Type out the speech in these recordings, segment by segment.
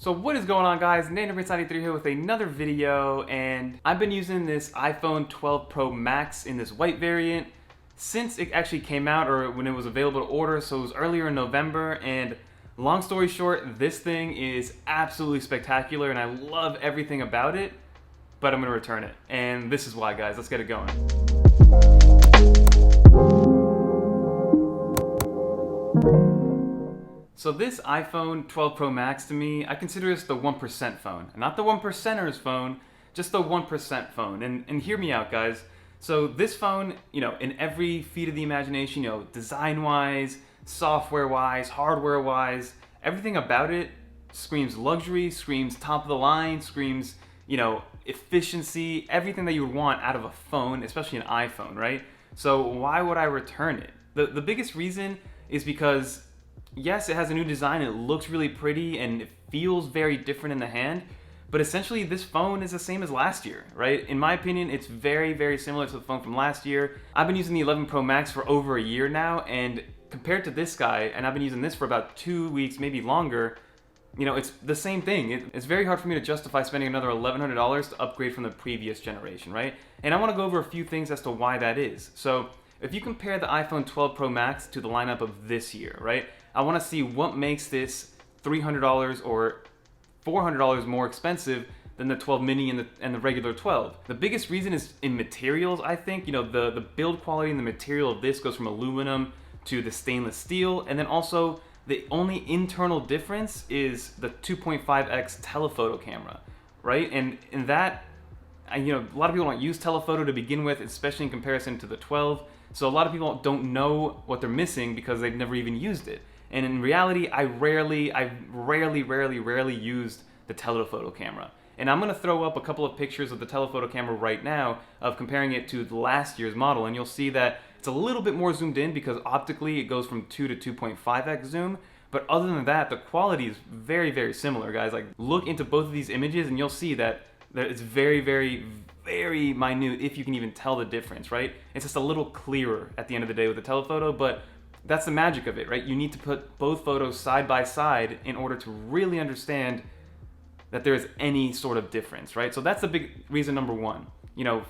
So what is going on, guys? NateNumber93 here with another video, and I've been using this iPhone 12 Pro Max in this white variant since it actually came out, or when it was available to order, so it was earlier in November. And long story short, this thing is absolutely spectacular and I love everything about it, but I'm gonna return it. And this is why, guys. Let's get it going. So this iPhone 12 Pro Max, to me, I consider this the 1% phone. Not the 1%ers phone, just the 1% phone. And hear me out, guys. So this phone, in every feat of the imagination, design-wise, software-wise, hardware-wise, everything about it screams luxury, screams top of the line, screams, efficiency, everything that you would want out of a phone, especially an iPhone, right? So why would I return it? The biggest reason is because yes, it has a new design, it looks really pretty, and it feels very different in the hand, but essentially this phone is the same as last year, right? In my opinion, it's very, very similar to the phone from last year. I've been using the 11 Pro Max for over a year now, and compared to this guy, and I've been using this for about 2 weeks, maybe longer, it's the same thing. It's very hard for me to justify spending another $1,100 to upgrade from the previous generation, right? And I want to go over a few things as to why that is. So if you compare the iPhone 12 Pro Max to the lineup of this year, right? I want to see what makes this $300 or $400 more expensive than the 12 mini and the regular 12. The biggest reason is in materials, I think. The build quality and the material of this goes from aluminum to the stainless steel, and then also the only internal difference is the 2.5x telephoto camera, right? And in that, a lot of people don't use telephoto to begin with, especially in comparison to the 12. So a lot of people don't know what they're missing because they've never even used it. And in reality, I rarely used the telephoto camera. And I'm gonna throw up a couple of pictures of the telephoto camera right now of comparing it to last year's model, and you'll see that it's a little bit more zoomed in because optically it goes from 2 to 2.5x zoom. But other than that, the quality is very, very similar, guys. Like, look into both of these images and you'll see that it's very, very, very minute, if you can even tell the difference, right? It's just a little clearer at the end of the day with the telephoto, but that's the magic of it, right? You need to put both photos side by side in order to really understand that there is any sort of difference, right? So that's the big reason number one.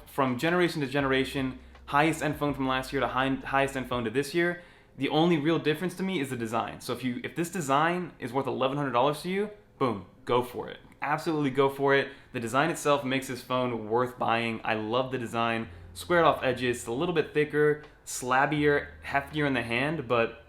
From generation to generation, highest end phone from last year to highest end phone to this year, the only real difference to me is the design. So if this design is worth $1,100 to you, boom, go for it. Absolutely go for it. The design itself makes this phone worth buying. I love the design. Squared off edges, it's a little bit thicker, slabbier, heftier in the hand, but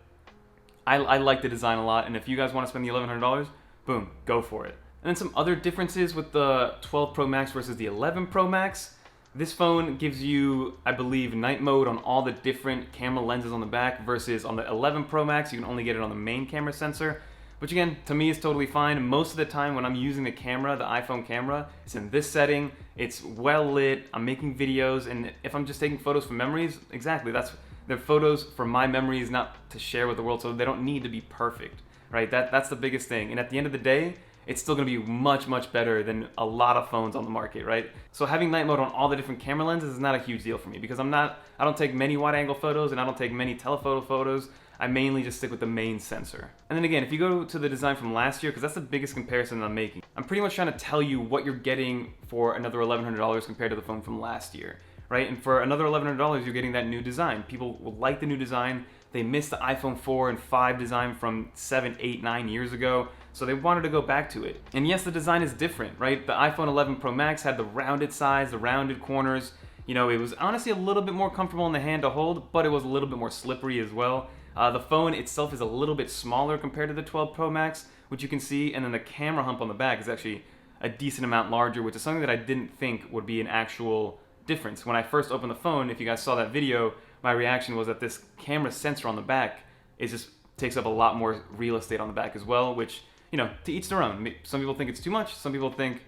I like the design a lot, and if you guys want to spend the $1,100, boom, go for it. And then some other differences with the 12 Pro Max versus the 11 Pro Max. This phone gives you, I believe, night mode on all the different camera lenses on the back, versus on the 11 Pro Max, you can only get it on the main camera sensor. Which again, to me is totally fine. Most of the time when I'm using the camera, the iPhone camera, it's in this setting, it's well lit, I'm making videos, and if I'm just taking photos for memories, exactly, they're photos for my memories, not to share with the world, so they don't need to be perfect, right? That's the biggest thing. And at the end of the day, it's still gonna be much, much better than a lot of phones on the market, right? So having night mode on all the different camera lenses is not a huge deal for me because I don't take many wide angle photos and I don't take many telephoto photos. I mainly just stick with the main sensor. And then again, if you go to the design from last year, because that's the biggest comparison I'm making, I'm pretty much trying to tell you what you're getting for another $1,100 compared to the phone from last year, right? And for another $1,100, you're getting that new design. People will like the new design. They missed the iPhone 4 and 5 design from 7, 8, 9 years ago, so they wanted to go back to it. And yes, the design is different, right? The iPhone 11 Pro Max had the rounded sides, the rounded corners. It was honestly a little bit more comfortable in the hand to hold, but it was a little bit more slippery as well. The phone itself is a little bit smaller compared to the 12 Pro Max, which you can see, and then the camera hump on the back is actually a decent amount larger, which is something that I didn't think would be an actual difference. When I first opened the phone, if you guys saw that video, my reaction was that this camera sensor on the back just takes up a lot more real estate on the back as well, which, to each their own. Some people think it's too much, some people think,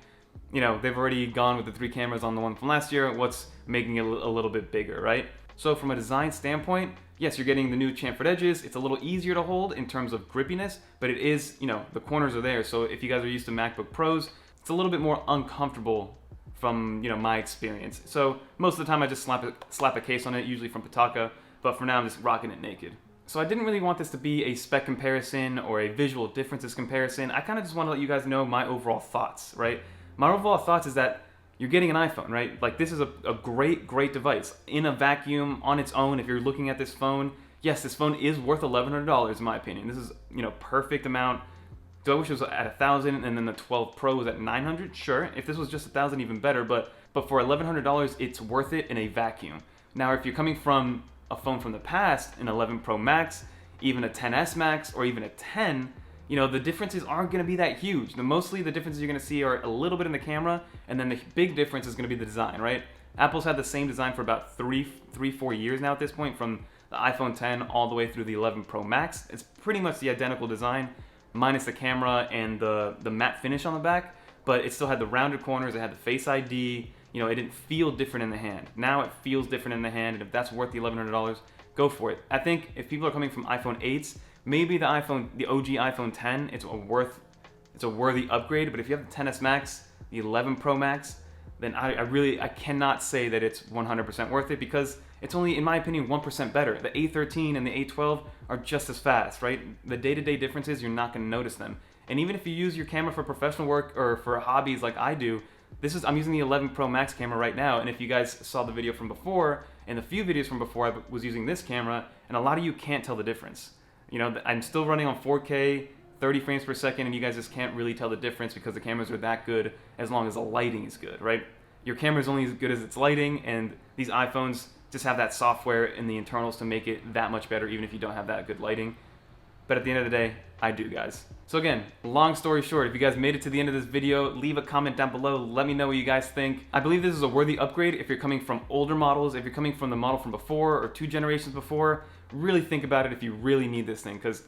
they've already gone with the 3 cameras on the one from last year, what's making it a little bit bigger, right? So from a design standpoint, yes, you're getting the new chamfered edges. It's a little easier to hold in terms of grippiness, but it is, the corners are there. So if you guys are used to MacBook Pros, it's a little bit more uncomfortable from, my experience. So most of the time I just slap a case on it, usually from Pitaka, but for now I'm just rocking it naked. So I didn't really want this to be a spec comparison or a visual differences comparison. I kind of just want to let you guys know my overall thoughts, right? My overall thoughts is that you're getting an iPhone, right? Like, this is a great device. In a vacuum, on its own, if you're looking at this phone, yes, this phone is worth $1,100 in my opinion. This is, perfect amount. Do I wish it was at 1,000 and then the 12 Pro was at 900? Sure. If this was just 1,000, even better. But for $1,100, it's worth it in a vacuum. Now, if you're coming from a phone from the past, an 11 Pro Max, even a 10s Max, or even a 10, the differences aren't going to be that huge. Mostly the differences you're going to see are a little bit in the camera, and then the big difference is going to be the design, right? Apple's had the same design for about 4 years now at this point, from the iPhone 10 all the way through the 11 Pro Max. It's pretty much the identical design, minus the camera and the matte finish on the back, but it still had the rounded corners, it had the Face ID, it didn't feel different in the hand. Now it feels different in the hand, and if that's worth the $1,100, go for it. I think if people are coming from iPhone 8s, maybe the OG iPhone 10, it's a worthy upgrade, but if you have the 10s Max, the 11 Pro Max, then I cannot say that it's 100% worth it, because it's only, in my opinion, 1% better. The A13 and the A12 are just as fast, right? The day-to-day differences, you're not going to notice them. And even if you use your camera for professional work or for hobbies like I do, I'm using the 11 Pro Max camera right now, and if you guys saw the video from before, and the few videos from before, I was using this camera, and a lot of you can't tell the difference. I'm still running on 4K, 30 frames per second, and you guys just can't really tell the difference because the cameras are that good as long as the lighting is good, right? Your camera is only as good as its lighting, and these iPhones just have that software in the internals to make it that much better, even if you don't have that good lighting. But at the end of the day, I do, guys. So again, long story short, if you guys made it to the end of this video, leave a comment down below. Let me know what you guys think. I believe this is a worthy upgrade if you're coming from older models, if you're coming from the model from before or 2 generations before. Really think about it if you really need this thing, because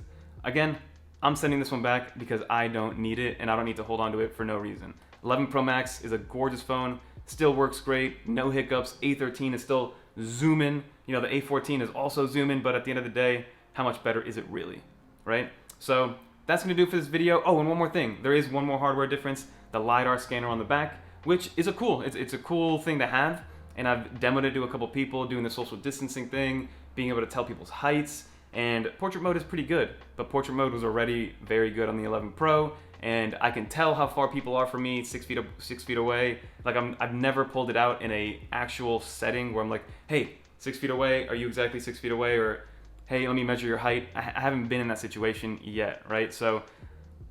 again, I'm sending this one back because I don't need it, and I don't need to hold on to it for no reason. 11 Pro Max is a gorgeous phone, still works great, no hiccups. A13 is still zooming. The A14 is also zooming, but at the end of the day, how much better is it really, right? So that's going to do it for this video. Oh, and one more thing. There is one more hardware difference, the LiDAR scanner on the back, which is it's a cool thing to have, and I've demoed it to a couple people doing the social distancing thing, being able to tell people's heights, and portrait mode is pretty good, but portrait mode was already very good on the 11 Pro, and I can tell how far people are from me, 6 feet away. Like, I've never pulled it out in a actual setting where I'm like, hey, 6 feet away, are you exactly 6 feet away? Or, hey, let me measure your height. I haven't been in that situation yet, right? So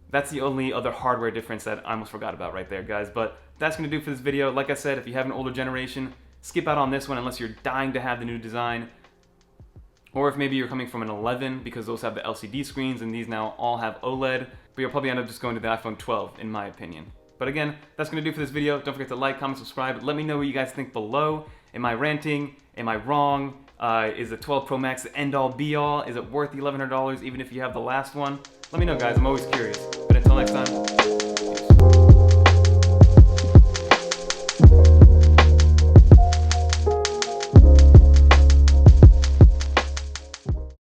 that's the only other hardware difference that I almost forgot about right there, guys. But that's going to do for this video. Like I said, if you have an older generation, skip out on this one unless you're dying to have the new design. Or if maybe you're coming from an 11, because those have the LCD screens and these now all have OLED, but you'll probably end up just going to the iPhone 12, in my opinion. But again, that's going to do for this video. Don't forget to like, comment, subscribe. Let me know what you guys think below. Am I ranting? Am I wrong? Is the 12 Pro Max the end-all, be-all? Is it worth the $1,100 even if you have the last one? Let me know, guys. I'm always curious. But until next time.